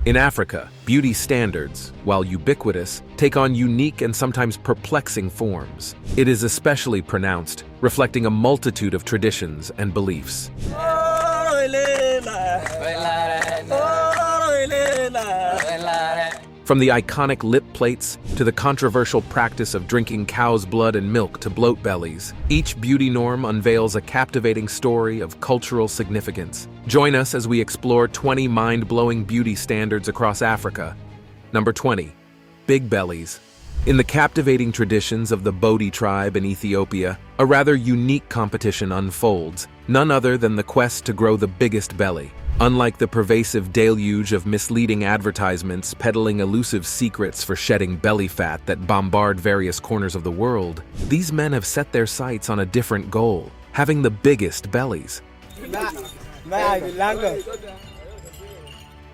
In Africa, beauty standards, while ubiquitous, take on unique and sometimes perplexing forms. It is especially pronounced, reflecting a multitude of traditions and beliefs. From the iconic Lipplates to the controversial practice of drinking cow's blood and milk to bloat bellies, each beauty norm unveils a captivating story of cultural significance. Join us as we explore 20 mind-blowing beauty standards across Africa. Number 20. Big bellies. In the captivating traditions of the Bottl tribe in Ethiopia, a rather unique competition unfolds, none other than the quest to grow the biggest belly. Unlike the pervasive deluge of misleading advertisements peddling elusive secrets for shedding belly fat that bombard various corners of the world, these men have set their sights on a different goal: having the biggest bellies.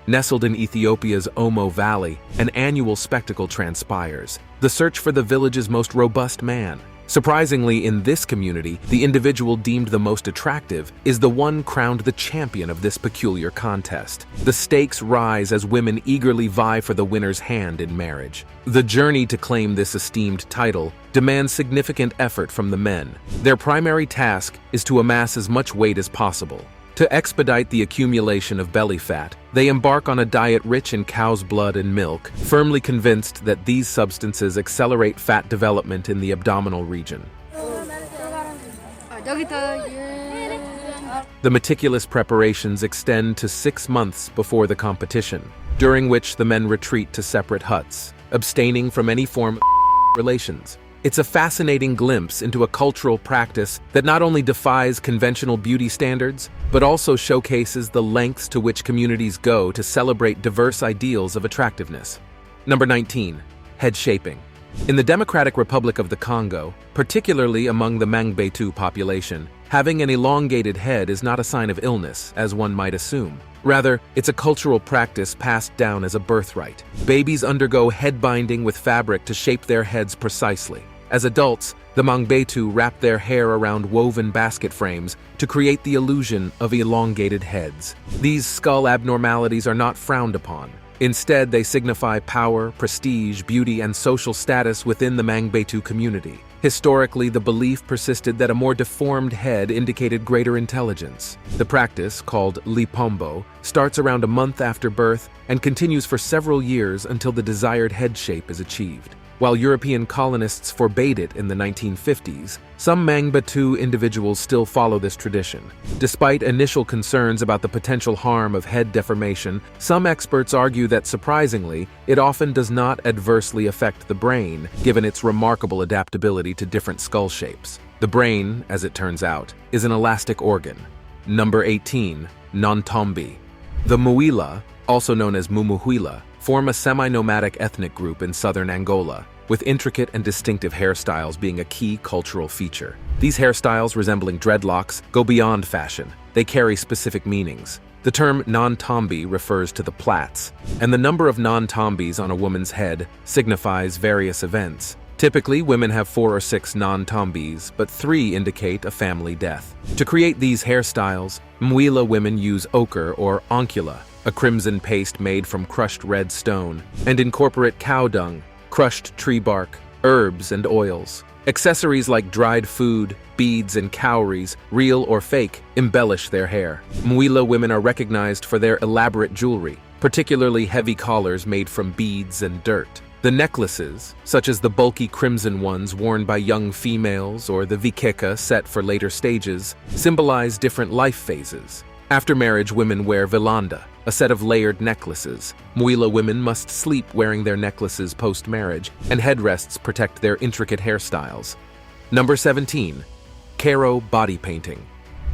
Nestled in Ethiopia's Omo Valley, an annual spectacle transpires: the search for the village's most robust man. Surprisingly, in this community, the individual deemed the most attractive is the one crowned the champion of this peculiar contest. The stakes rise as women eagerly vie for the winner's hand in marriage. The journey to claim this esteemed title demands significant effort from the men. Their primary task is to amass as much weight as possible. To expedite the accumulation of belly fat, they embark on a diet rich in cow's blood and milk, firmly convinced that these substances accelerate fat development in the abdominal region. The meticulous preparations extend to 6 months before the competition, during which the men retreat to separate huts, abstaining from any form of relations. It's a fascinating glimpse into a cultural practice that not only defies conventional beauty standards, but also showcases the lengths to which communities go to celebrate diverse ideals of attractiveness. Number 19. Head shaping. In the Democratic Republic of the Congo, particularly among the Mangbetu population, having an elongated head is not a sign of illness, as one might assume. Rather, it's a cultural practice passed down as a birthright. Babies undergo head binding with fabric to shape their heads precisely. As adults, the Mangbetu wrap their hair around woven basket frames to create the illusion of elongated heads. These skull abnormalities are not frowned upon. Instead, they signify power, prestige, beauty, and social status within the Mangbetu community. Historically, the belief persisted that a more deformed head indicated greater intelligence. The practice, called lipombo, starts around a month after birth and continues for several years until the desired head shape is achieved. While European colonists forbade it in the 1950s, some Mangbetu individuals still follow this tradition. Despite initial concerns about the potential harm of head deformation, some experts argue that, surprisingly, it often does not adversely affect the brain, given its remarkable adaptability to different skull shapes. The brain, as it turns out, is an elastic organ. Number 18. Nontombi. The Muila, also known as Mumuhuila, form a semi-nomadic ethnic group in southern Angola, with intricate and distinctive hairstyles being a key cultural feature. These hairstyles, resembling dreadlocks, go beyond fashion. They carry specific meanings. The term non-tombi refers to the plaits, and the number of non-tombis on a woman's head signifies various events. Typically, women have 4 or 6 non-tombis, but 3 indicate a family death. To create these hairstyles, Mmuila women use ochre or oncula, a crimson paste made from crushed red stone, and incorporate cow dung, crushed tree bark, herbs, and oils. Accessories like dried food, beads, and cowries, real or fake, embellish their hair. Mmuila women are recognized for their elaborate jewelry, particularly heavy collars made from beads and dirt. The necklaces, such as the bulky crimson ones worn by young females or the vikeka set for later stages, symbolize different life phases. After marriage, women wear vilanda, a set of layered necklaces. Mmuila women must sleep wearing their necklaces post-marriage, and headrests protect their intricate hairstyles. Number 17. Koo Body Painting.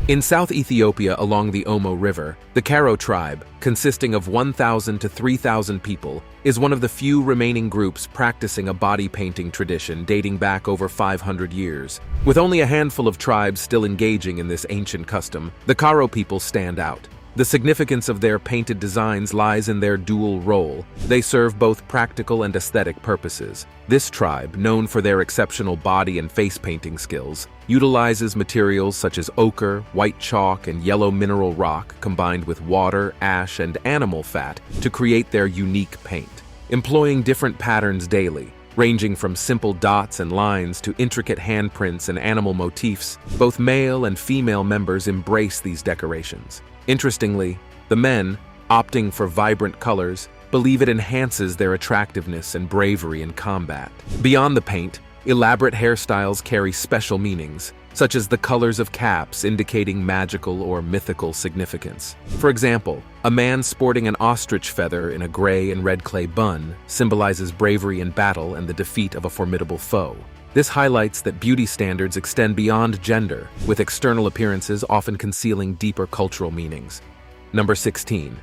In South Ethiopia along the Omo River, the Karo tribe, consisting of 1,000 to 3,000 people, is one of the few remaining groups practicing a body painting tradition dating back over 500 years. With only a handful of tribes still engaging in this ancient custom, the Karo people stand out. The significance of their painted designs lies in their dual role. They serve both practical and aesthetic purposes. This tribe, known for their exceptional body and face painting skills, utilizes materials such as ochre, white chalk, and yellow mineral rock combined with water, ash, and animal fat to create their unique paint. Employing different patterns daily, ranging from simple dots and lines to intricate handprints and animal motifs, both male and female members embrace these decorations. Interestingly, the men, opting for vibrant colors, believe it enhances their attractiveness and bravery in combat. Beyond the paint, elaborate hairstyles carry special meanings, such as the colors of caps indicating magical or mythical significance. For example, a man sporting an ostrich feather in a gray and red clay bun symbolizes bravery in battle and the defeat of a formidable foe. This highlights that beauty standards extend beyond gender, with external appearances often concealing deeper cultural meanings. Number 16.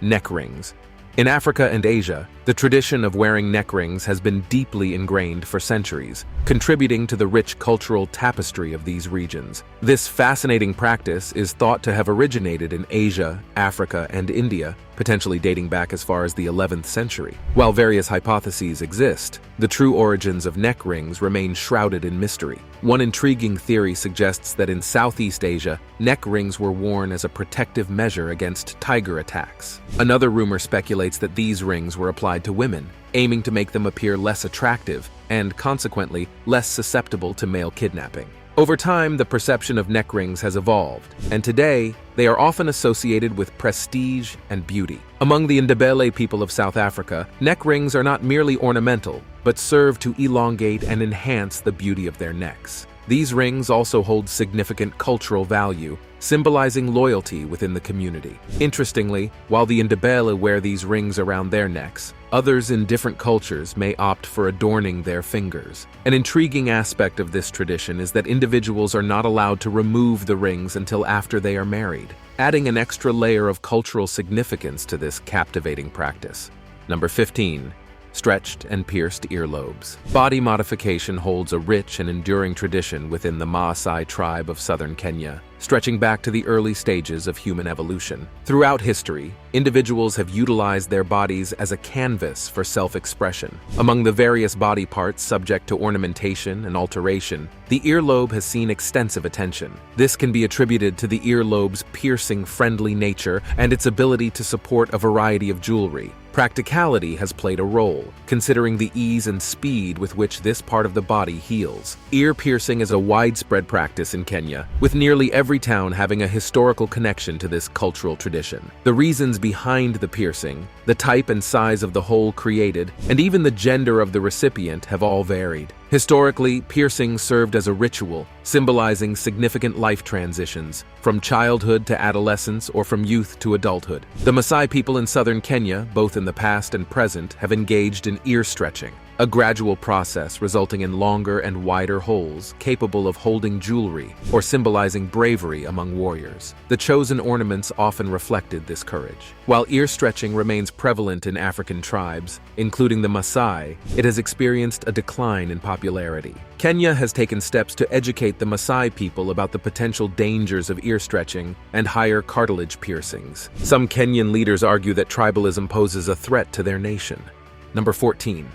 Neck rings. In Africa and Asia, the tradition of wearing neck rings has been deeply ingrained for centuries, contributing to the rich cultural tapestry of these regions. This fascinating practice is thought to have originated in Asia, Africa, and India, potentially dating back as far as the 11th century. While various hypotheses exist, the true origins of neck rings remain shrouded in mystery. One intriguing theory suggests that in Southeast Asia, neck rings were worn as a protective measure against tiger attacks. Another rumor speculates that these rings were applied to women, aiming to make them appear less attractive and, consequently, less susceptible to male kidnapping. Over time, the perception of neck rings has evolved, and today, they are often associated with prestige and beauty. Among the Ndebele people of South Africa, neck rings are not merely ornamental, but serve to elongate and enhance the beauty of their necks. These rings also hold significant cultural value, symbolizing loyalty within the community. Interestingly, while the Ndebele wear these rings around their necks, others in different cultures may opt for adorning their fingers. An intriguing aspect of this tradition is that individuals are not allowed to remove the rings until after they are married, adding an extra layer of cultural significance to this captivating practice. Number 15. Stretched and pierced earlobes. Body modification holds a rich and enduring tradition within the Masai tribe of southern Kenya, stretching back to the early stages of human evolution. Throughout history, individuals have utilized their bodies as a canvas for self-expression. Among the various body parts subject to ornamentation and alteration, the earlobe has seen extensive attention. This can be attributed to the earlobe's piercing, friendly nature and its ability to support a variety of jewelry. Practicality has played a role, considering the ease and speed with which this part of the body heals. Ear piercing is a widespread practice in Kenya, with nearly every town having a historical connection to this cultural tradition. The reasons behind the piercing, the type and size of the hole created, and even the gender of the recipient have all varied. Historically, piercing served as a ritual, symbolizing significant life transitions, from childhood to adolescence or from youth to adulthood. The Masai people in southern Kenya, both in the past and present, have engaged in ear stretching, a gradual process resulting in longer and wider holes capable of holding jewelry or symbolizing bravery among warriors. The chosen ornaments often reflected this courage. While ear stretching remains prevalent in African tribes, including the Masai, it has experienced a decline in popularity. Kenya has taken steps to educate the Masai people about the potential dangers of ear stretching and higher cartilage piercings. Some Kenyan leaders argue that tribalism poses a threat to their nation. Number 14.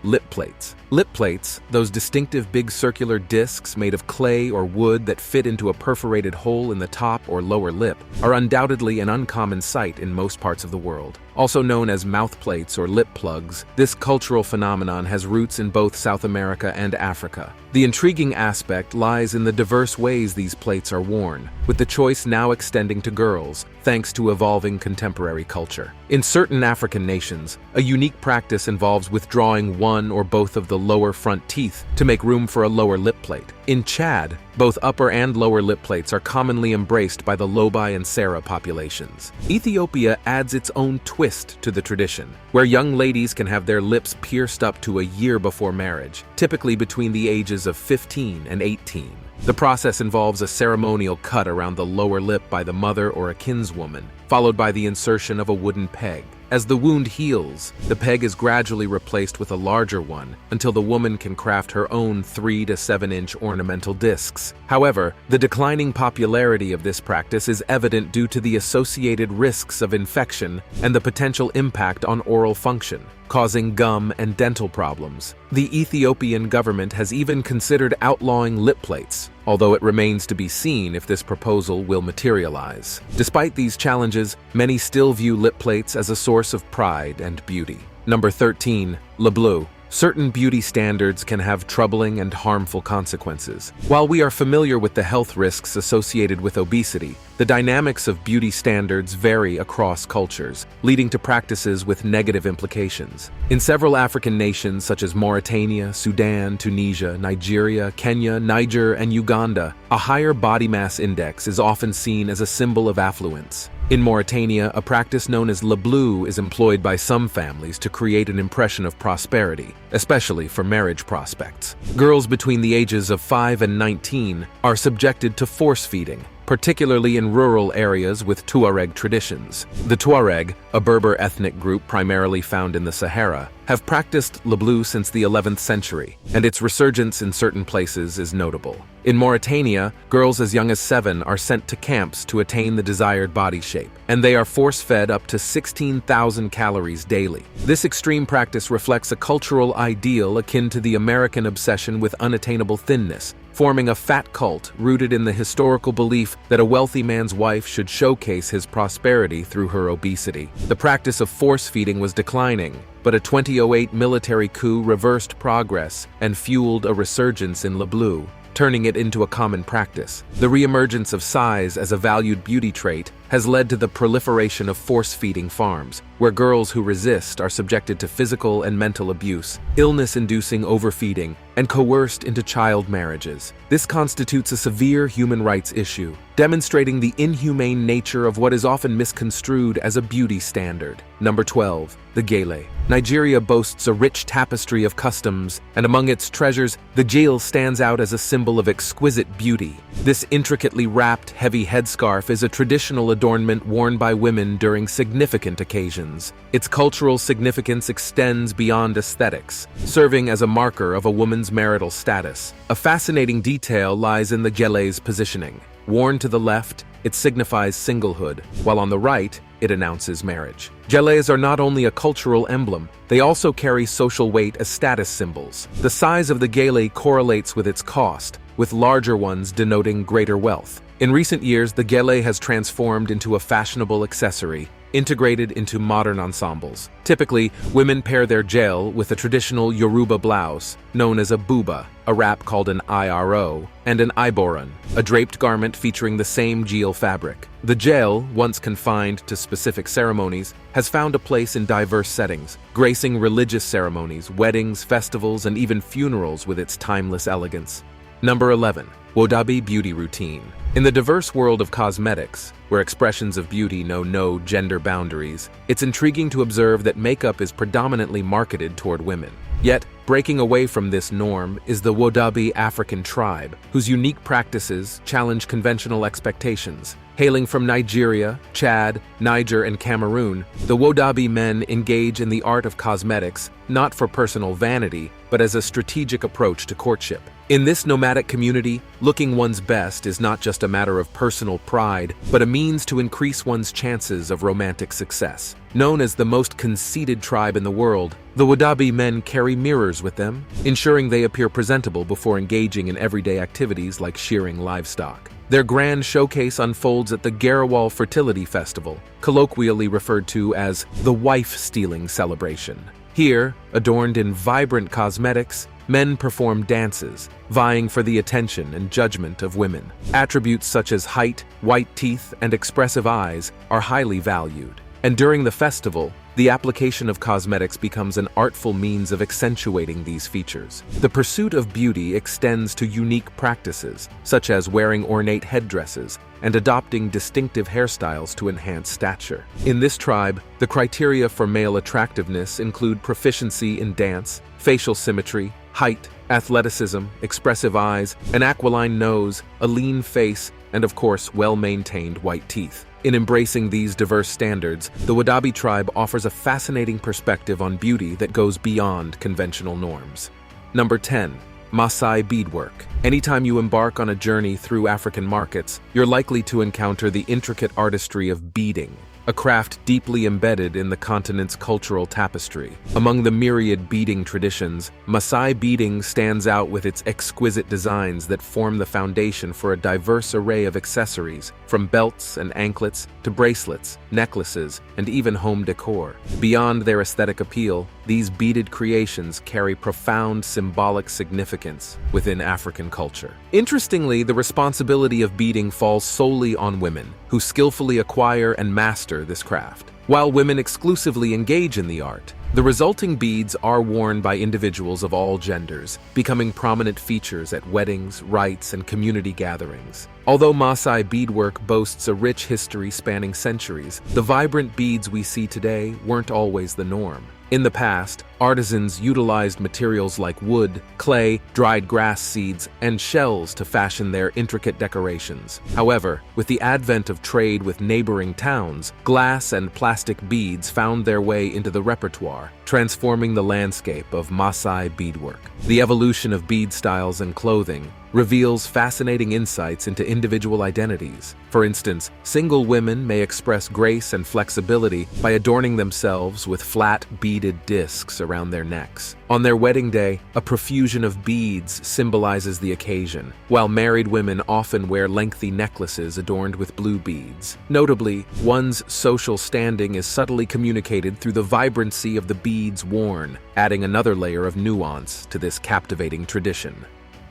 Lipplates. Lipplates, those distinctive big circular discs made of clay or wood that fit into a perforated hole in the top or lower lip, are undoubtedly an uncommon sight in most parts of the world. Also known as mouthplates or lip plugs, this cultural phenomenon has roots in both South America and Africa. The intriguing aspect lies in the diverse ways these plates are worn, with the choice now extending to girls, thanks to evolving contemporary culture. In certain African nations, a unique practice involves withdrawing one or both of the lower front teeth to make room for a lower lip plate. In Chad, both upper and lower lip plates are commonly embraced by the Lobi and Sera populations. Ethiopia adds its own twist to the tradition, where young ladies can have their lips pierced up to a year before marriage, typically between the ages of 15 and 18. The process involves a ceremonial cut around the lower lip by the mother or a kinswoman, followed by the insertion of a wooden peg. As the wound heals, the peg is gradually replaced with a larger one until the woman can craft her own 3 to 7-inch ornamental discs. However, the declining popularity of this practice is evident due to the associated risks of infection and the potential impact on oral function, causing gum and dental problems. The Ethiopian government has even considered outlawing Lipplates, although it remains to be seen if this proposal will materialize. Despite these challenges, many still view Lipplates as a source of pride and beauty. Number 13. Lablu. Certain beauty standards can have troubling and harmful consequences. While we are familiar with the health risks associated with obesity, the dynamics of beauty standards vary across cultures, leading to practices with negative implications. In several African nations such as Mauritania, Sudan, Tunisia, Nigeria, Kenya, Niger, and Uganda, a higher body mass index is often seen as a symbol of affluence. In Mauritania, a practice known as Lablu is employed by some families to create an impression of prosperity, especially for marriage prospects. Girls between the ages of 5 and 19 are subjected to force feeding, particularly in rural areas with Tuareg traditions. The Tuareg, a Berber ethnic group primarily found in the Sahara, have practiced Lablu since the 11th century, and its resurgence in certain places is notable. In Mauritania, girls as young as 7 are sent to camps to attain the desired body shape, and they are force-fed up to 16,000 calories daily. This extreme practice reflects a cultural ideal akin to the American obsession with unattainable thinness, forming a fat cult rooted in the historical belief that a wealthy man's wife should showcase his prosperity through her obesity. The practice of force-feeding was declining, but a 2008 military coup reversed progress and fueled a resurgence in Lablu, turning it into a common practice. The reemergence of size as a valued beauty trait has led to the proliferation of force-feeding farms, where girls who resist are subjected to physical and mental abuse, illness-inducing overfeeding, and coerced into child marriages. This constitutes a severe human rights issue, demonstrating the inhumane nature of what is often misconstrued as a beauty standard. Number 12. The Gele. Nigeria boasts a rich tapestry of customs, and among its treasures, the Gele stands out as a symbol of exquisite beauty. This intricately wrapped, heavy headscarf is a traditional adornment worn by women during significant occasions. Its cultural significance extends beyond aesthetics, serving as a marker of a woman's marital status. A fascinating detail lies in the Gele's positioning. Worn to the left, it signifies singlehood, while on the right, it announces marriage. Geles are not only a cultural emblem, they also carry social weight as status symbols. The size of the gele correlates with its cost, with larger ones denoting greater wealth. In recent years, the gele has transformed into a fashionable accessory, integrated into modern ensembles. Typically, women pair their gele with a traditional Yoruba blouse, known as a buba, a wrap called an iro, and an iboran, a draped garment featuring the same gele fabric. The gele, once confined to specific ceremonies, has found a place in diverse settings, gracing religious ceremonies, weddings, festivals, and even funerals with its timeless elegance. Number 11. Wabi Beauty Routine. In the diverse world of cosmetics, where expressions of beauty know no gender boundaries, it's intriguing to observe that makeup is predominantly marketed toward women. Yet, breaking away from this norm is the Wabi African tribe, whose unique practices challenge conventional expectations. Hailing from Nigeria, Chad, Niger, and Cameroon, the Wabi men engage in the art of cosmetics not for personal vanity, but as a strategic approach to courtship. In this nomadic community, looking one's best is not just a matter of personal pride, but a means to increase one's chances of romantic success. Known as the most conceited tribe in the world, the Wabi men carry mirrors with them, ensuring they appear presentable before engaging in everyday activities like shearing livestock. Their grand showcase unfolds at the Garawal Fertility Festival, colloquially referred to as the wife-stealing celebration. Here, adorned in vibrant cosmetics, men perform dances, vying for the attention and judgment of women. Attributes such as height, white teeth, and expressive eyes are highly valued. And during the festival, the application of cosmetics becomes an artful means of accentuating these features. The pursuit of beauty extends to unique practices, such as wearing ornate headdresses and adopting distinctive hairstyles to enhance stature. In this tribe, the criteria for male attractiveness include proficiency in dance, facial symmetry, height, athleticism, expressive eyes, an aquiline nose, a lean face, and of course, well-maintained white teeth. In embracing these diverse standards, the Wabi tribe offers a fascinating perspective on beauty that goes beyond conventional norms. Number 10. Masai beadwork. Anytime you embark on a journey through African markets, you're likely to encounter the intricate artistry of beading, a craft deeply embedded in the continent's cultural tapestry. Among the myriad beading traditions, Masai beading stands out with its exquisite designs that form the foundation for a diverse array of accessories, from belts and anklets to bracelets, necklaces, and even home decor. Beyond their aesthetic appeal, these beaded creations carry profound symbolic significance within African culture. Interestingly, the responsibility of beading falls solely on women, who skillfully acquire and master this craft. While women exclusively engage in the art, the resulting beads are worn by individuals of all genders, becoming prominent features at weddings, rites, and community gatherings. Although Masai beadwork boasts a rich history spanning centuries, the vibrant beads we see today weren't always the norm. In the past, artisans utilized materials like wood, clay, dried grass seeds, and shells to fashion their intricate decorations. However, with the advent of trade with neighboring towns, glass and plastic beads found their way into the repertoire, transforming the landscape of Masai beadwork. The evolution of bead styles and clothing reveals fascinating insights into individual identities. For instance, single women may express grace and flexibility by adorning themselves with flat beaded discs around their necks. On their wedding day, a profusion of beads symbolizes the occasion, while married women often wear lengthy necklaces adorned with blue beads. Notably, one's social standing is subtly communicated through the vibrancy of the beads worn, adding another layer of nuance to this captivating tradition.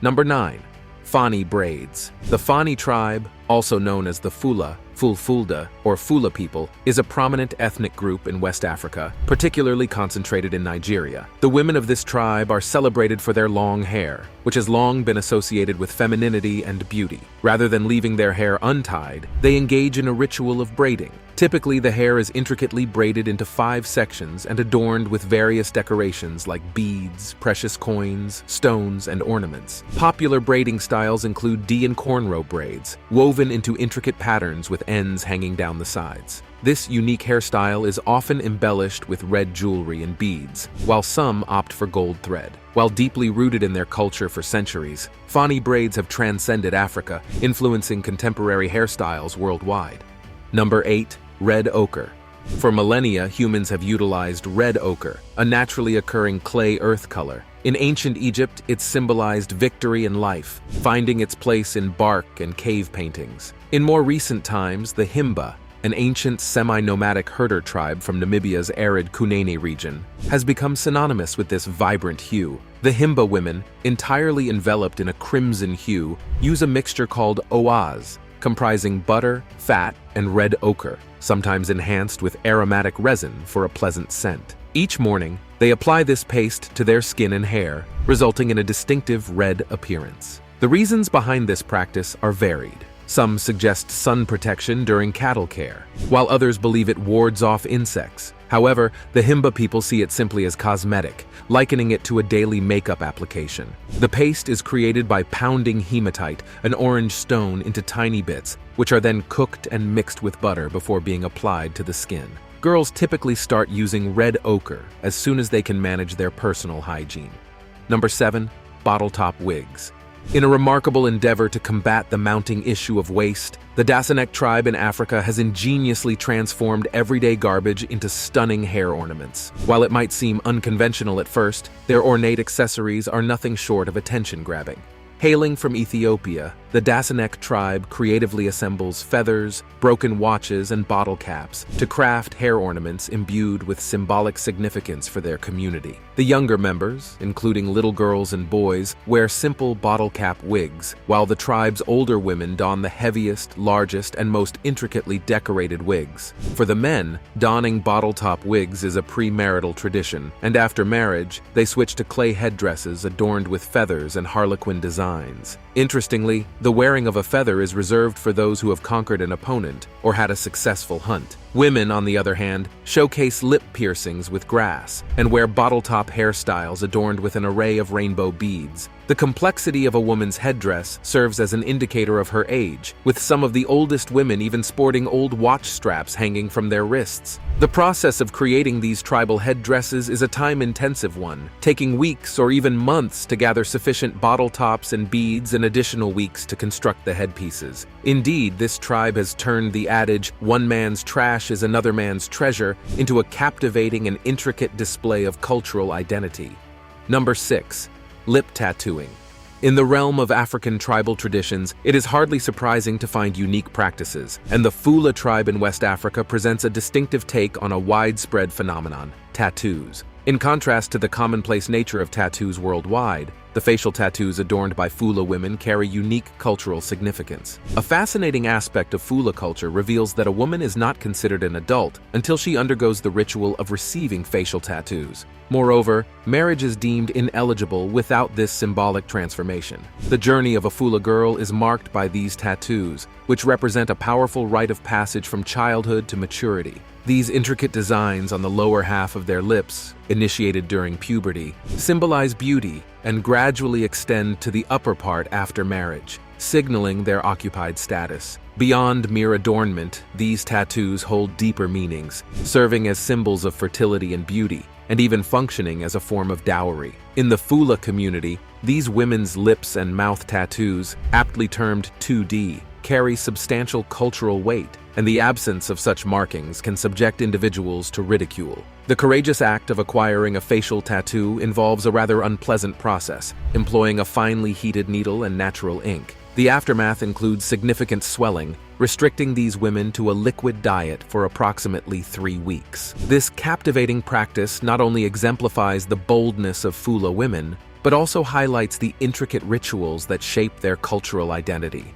Number 9. Fon Braids. The Fon tribe, also known as the Fulfulde, or Fula people, is a prominent ethnic group in West Africa, particularly concentrated in Nigeria. The women of this tribe are celebrated for their long hair, which has long been associated with femininity and beauty. Rather than leaving their hair untied, they engage in a ritual of braiding. Typically, the hair is intricately braided into 5 sections and adorned with various decorations like beads, precious coins, stones, and ornaments. Popular braiding styles include D and cornrow braids, woven into intricate patterns with ends hanging down the sides. This unique hairstyle is often embellished with red jewelry and beads, while some opt for gold thread. While deeply rooted in their culture for centuries, Fon braids have transcended Africa, influencing contemporary hairstyles worldwide. Number 8. Red ochre. For millennia, humans have utilized red ochre, a naturally occurring clay earth color. In ancient Egypt, it symbolized victory and life, finding its place in bark and cave paintings. In more recent times, the Himba, an ancient semi-nomadic herder tribe from Namibia's arid Kunene region, has become synonymous with this vibrant hue. The Himba women, entirely enveloped in a crimson hue, use a mixture called oaz, comprising butter, fat, and red ochre, sometimes enhanced with aromatic resin for a pleasant scent. Each morning, they apply this paste to their skin and hair, resulting in a distinctive red appearance. The reasons behind this practice are varied. Some suggest sun protection during cattle care, while others believe it wards off insects. However, the Himba people see it simply as cosmetic, likening it to a daily makeup application. The paste is created by pounding hematite, an orange stone, into tiny bits, which are then cooked and mixed with butter before being applied to the skin. Girls typically start using red ochre as soon as they can manage their personal hygiene. Number 7. Bottl top wigs. In a remarkable endeavor to combat the mounting issue of waste, the Dasanek tribe in Africa has ingeniously transformed everyday garbage into stunning hair ornaments. While it might seem unconventional at first, their ornate accessories are nothing short of attention-grabbing. Hailing from Ethiopia, the Dasanek tribe creatively assembles feathers, broken watches, and bottle caps to craft hair ornaments imbued with symbolic significance for their community. The younger members, including little girls and boys, wear simple bottle cap wigs, while the tribe's older women don the heaviest, largest, and most intricately decorated wigs. For the men, donning bottle top wigs is a premarital tradition, and after marriage, they switch to clay headdresses adorned with feathers and harlequin designs. Interestingly, the wearing of a feather is reserved for those who have conquered an opponent or had a successful hunt. Women, on the other hand, showcase lip piercings with grass and wear bottle-top hairstyles adorned with an array of rainbow beads. The complexity of a woman's headdress serves as an indicator of her age, with some of the oldest women even sporting old watch straps hanging from their wrists. The process of creating these tribal headdresses is a time-intensive one, taking weeks or even months to gather sufficient bottle tops and beads and additional weeks to construct the headpieces. Indeed, this tribe has turned the adage, "one man's trash is another man's treasure," into a captivating and intricate display of cultural identity. Number 6. Lip tattooing. In the realm of African tribal traditions, it is hardly surprising to find unique practices, and the Fula tribe in West Africa presents a distinctive take on a widespread phenomenon: tattoos. In contrast to the commonplace nature of tattoos worldwide, the facial tattoos adorned by Fula women carry unique cultural significance. A fascinating aspect of Fula culture reveals that a woman is not considered an adult until she undergoes the ritual of receiving facial tattoos. Moreover, marriage is deemed ineligible without this symbolic transformation. The journey of a Fula girl is marked by these tattoos, which represent a powerful rite of passage from childhood to maturity. These intricate designs on the lower half of their lips, initiated during puberty, symbolize beauty and gradually extend to the upper part after marriage, signaling their occupied status. Beyond mere adornment, these tattoos hold deeper meanings, serving as symbols of fertility and beauty, and even functioning as a form of dowry. In the Fula community, these women's lips and mouth tattoos, aptly termed 2D, carry substantial cultural weight, and the absence of such markings can subject individuals to ridicule. The courageous act of acquiring a facial tattoo involves a rather unpleasant process, employing a finely heated needle and natural ink. The aftermath includes significant swelling, restricting these women to a liquid diet for approximately 3 weeks. This captivating practice not only exemplifies the boldness of Fula women, but also highlights the intricate rituals that shape their cultural identity.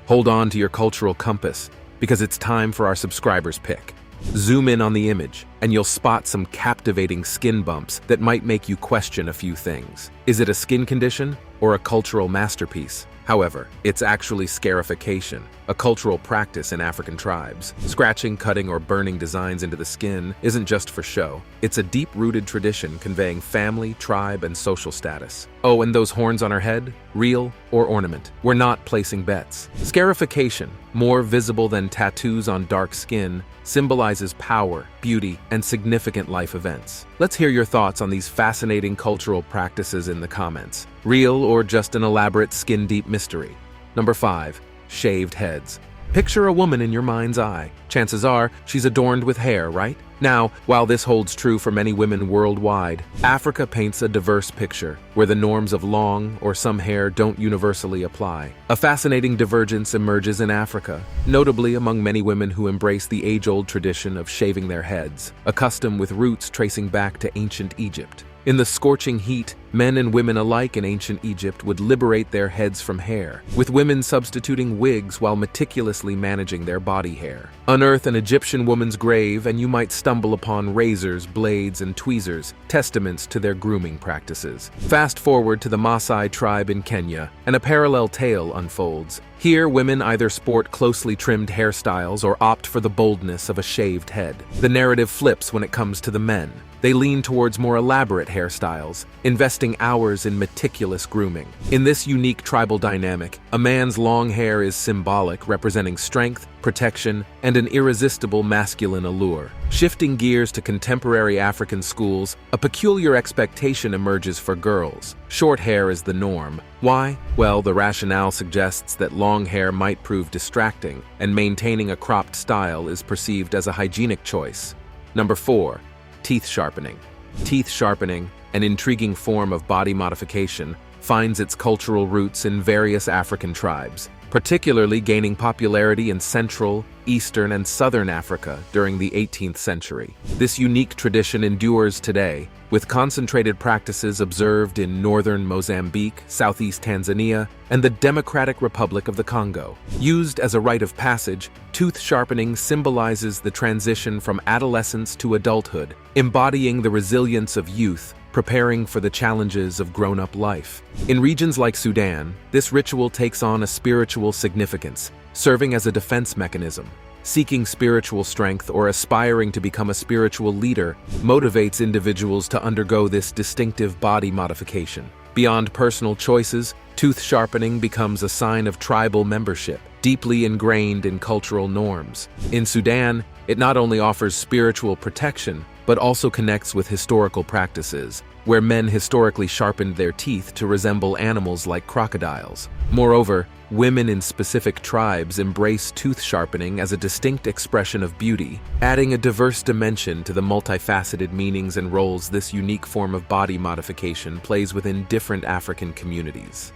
Hold on to your cultural compass, because it's time for our subscribers pick. Zoom in on the image, and you'll spot some captivating skin bumps that might make you question a few things. Is it a skin condition or a cultural masterpiece? However, it's actually scarification, a cultural practice in African tribes. Scratching, cutting, or burning designs into the skin isn't just for show. It's a deep-rooted tradition conveying family, tribe, and social status. Oh, and those horns on her head? Real or ornament? We're not placing bets. Scarification, more visible than tattoos on dark skin, symbolizes power, beauty, and significant life events. Let's hear your thoughts on these fascinating cultural practices in the comments. Real or just an elaborate skin-deep mystery? Number 5. Shaved heads. Picture a woman in your mind's eye. Chances are she's adorned with hair, right? Now, while this holds true for many women worldwide, Africa paints a diverse picture where the norms of long or some hair don't universally apply. A fascinating divergence emerges in Africa, notably among many women who embrace the age-old tradition of shaving their heads, a custom with roots tracing back to ancient Egypt. In the scorching heat, men and women alike in ancient Egypt would liberate their heads from hair, with women substituting wigs while meticulously managing their body hair. Unearth an Egyptian woman's grave and you might stumble upon razors, blades, and tweezers, testaments to their grooming practices. Fast forward to the Masai tribe in Kenya, and a parallel tale unfolds. Here, women either sport closely trimmed hairstyles or opt for the boldness of a shaved head. The narrative flips when it comes to the men. They lean towards more elaborate hairstyles, investing hours in meticulous grooming. In this unique tribal dynamic, a man's long hair is symbolic, representing strength, protection, and an irresistible masculine allure. Shifting gears to contemporary African schools, a peculiar expectation emerges for girls. Short hair is the norm. Why? Well, the rationale suggests that long hair might prove distracting, and maintaining a cropped style is perceived as a hygienic choice. Number 4. Teeth sharpening. Teeth sharpening, an intriguing form of body modification, finds its cultural roots in various African tribes, particularly gaining popularity in Central, Eastern, and Southern Africa during the 18th century. This unique tradition endures today, with concentrated practices observed in northern Mozambique, southeast Tanzania, and the Democratic Republic of the Congo. Used as a rite of passage, tooth sharpening symbolizes the transition from adolescence to adulthood, embodying the resilience of youth, preparing for the challenges of grown-up life. In regions like Sudan, this ritual takes on a spiritual significance, serving as a defense mechanism. Seeking spiritual strength or aspiring to become a spiritual leader motivates individuals to undergo this distinctive body modification. Beyond personal choices, tooth sharpening becomes a sign of tribal membership, deeply ingrained in cultural norms. In Sudan, it not only offers spiritual protection, but also connects with historical practices, where men historically sharpened their teeth to resemble animals like crocodiles. Moreover, women in specific tribes embrace tooth sharpening as a distinct expression of beauty, adding a diverse dimension to the multifaceted meanings and roles this unique form of body modification plays within different African communities.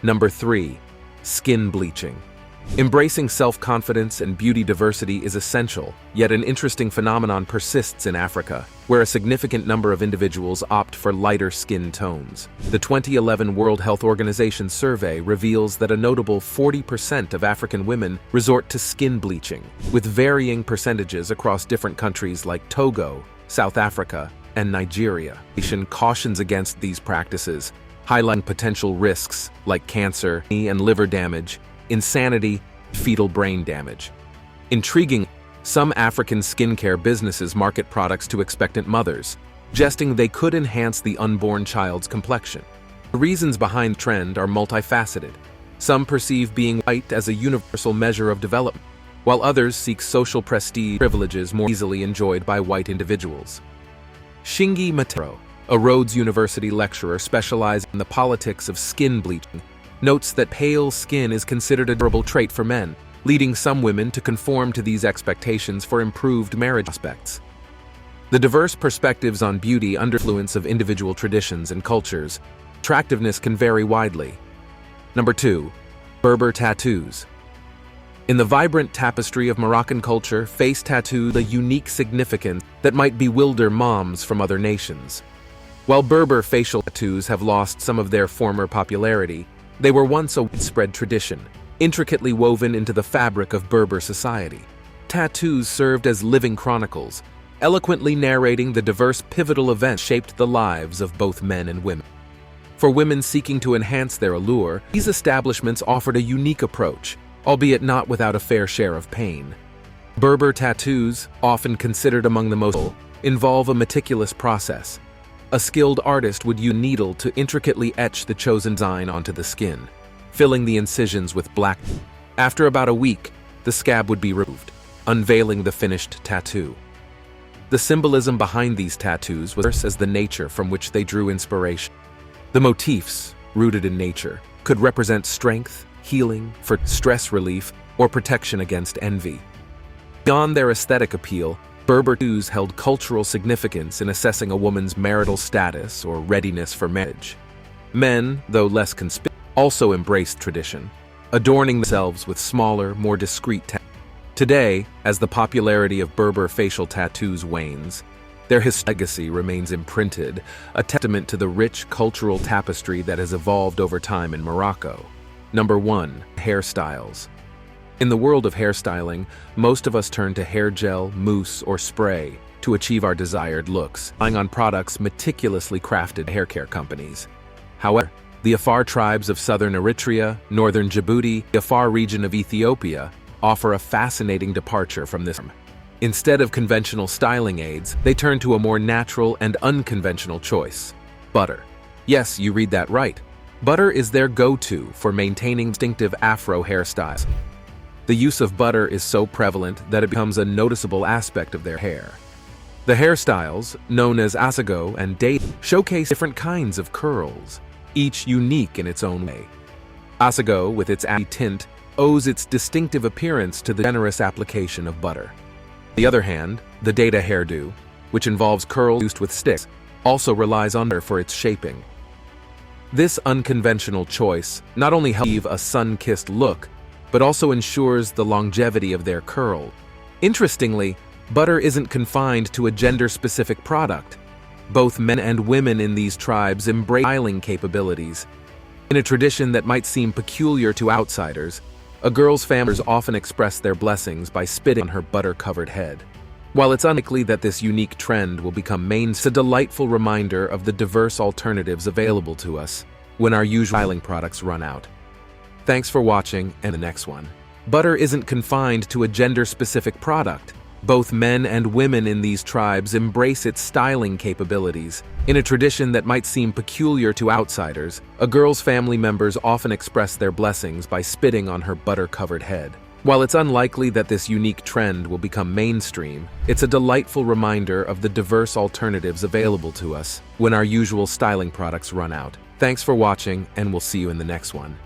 Number 3. Skin bleaching. Embracing self-confidence and beauty diversity is essential, yet an interesting phenomenon persists in Africa, where a significant number of individuals opt for lighter skin tones. The 2011 World Health Organization survey reveals that a notable 40% of African women resort to skin bleaching, with varying percentages across different countries like Togo, South Africa, and Nigeria. Nation cautions against these practices, highlighting potential risks like cancer and liver damage, insanity, fetal brain damage. Intriguing, some African skincare businesses market products to expectant mothers, suggesting they could enhance the unborn child's complexion. The reasons behind the trend are multifaceted. Some perceive being white as a universal measure of development, while others seek social prestige privileges more easily enjoyed by white individuals. Shingi Matero, a Rhodes University lecturer specializing in the politics of skin bleaching, notes that pale skin is considered a durable trait for men, leading some women to conform to these expectations for improved marriage prospects. The diverse perspectives on beauty under influence of individual traditions and cultures, attractiveness can vary widely. Number 2. Berber tattoos. In the vibrant tapestry of Moroccan culture, face tattoos a unique significance that might bewilder moms from other nations. While Berber facial tattoos have lost some of their former popularity, they were once a widespread tradition, intricately woven into the fabric of Berber society. Tattoos served as living chronicles, eloquently narrating the diverse pivotal events that shaped the lives of both men and women. For women seeking to enhance their allure, these establishments offered a unique approach, albeit not without a fair share of pain. Berber tattoos, often considered among the most, involve a meticulous process. A skilled artist would use a needle to intricately etch the chosen design onto the skin, filling the incisions with black. After about a week, the scab would be removed, unveiling the finished tattoo. The symbolism behind these tattoos was as the nature from which they drew inspiration. The motifs, rooted in nature, could represent strength, healing, for stress relief, or protection against envy. Beyond their aesthetic appeal, Berber tattoos held cultural significance in assessing a woman's marital status or readiness for marriage. Men, though less conspicuous, also embraced tradition, adorning themselves with smaller, more discreet tattoos. Today, as the popularity of Berber facial tattoos wanes, their legacy remains imprinted, a testament to the rich cultural tapestry that has evolved over time in Morocco. Number 1. Hairstyles. In the world of hairstyling, most of us turn to hair gel, mousse, or spray to achieve our desired looks, relying on products meticulously crafted by hair care companies. However, the Afar tribes of southern Eritrea, northern Djibouti, the Afar region of Ethiopia offer a fascinating departure from this. Instead of conventional styling aids, they turn to a more natural and unconventional choice: butter. Yes, you read that right. Butter is their go-to for maintaining distinctive afro hairstyles. The use of butter is so prevalent that it becomes a noticeable aspect of their hair. The hairstyles, known as asago and date, showcase different kinds of curls, each unique in its own way. Asago, with its ashy tint, owes its distinctive appearance to the generous application of butter. On the other hand, the data hairdo, which involves curls used with sticks, also relies on butter for its shaping. This unconventional choice not only helps achieve a sun-kissed look, but also ensures the longevity of their curl. Interestingly, butter isn't confined to a gender-specific product. Both men and women in these tribes embrace styling capabilities. In a tradition that might seem peculiar to outsiders, a girl's families often express their blessings by spitting on her butter-covered head. While it's unlikely that this unique trend will become mainstream, it's a delightful reminder of the diverse alternatives available to us when our usual styling products run out. Thanks for watching, and the next one. Butter isn't confined to a gender-specific product. Both men and women in these tribes embrace its styling capabilities. In a tradition that might seem peculiar to outsiders, a girl's family members often express their blessings by spitting on her butter-covered head. While it's unlikely that this unique trend will become mainstream, it's a delightful reminder of the diverse alternatives available to us when our usual styling products run out. Thanks for watching, and we'll see you in the next one.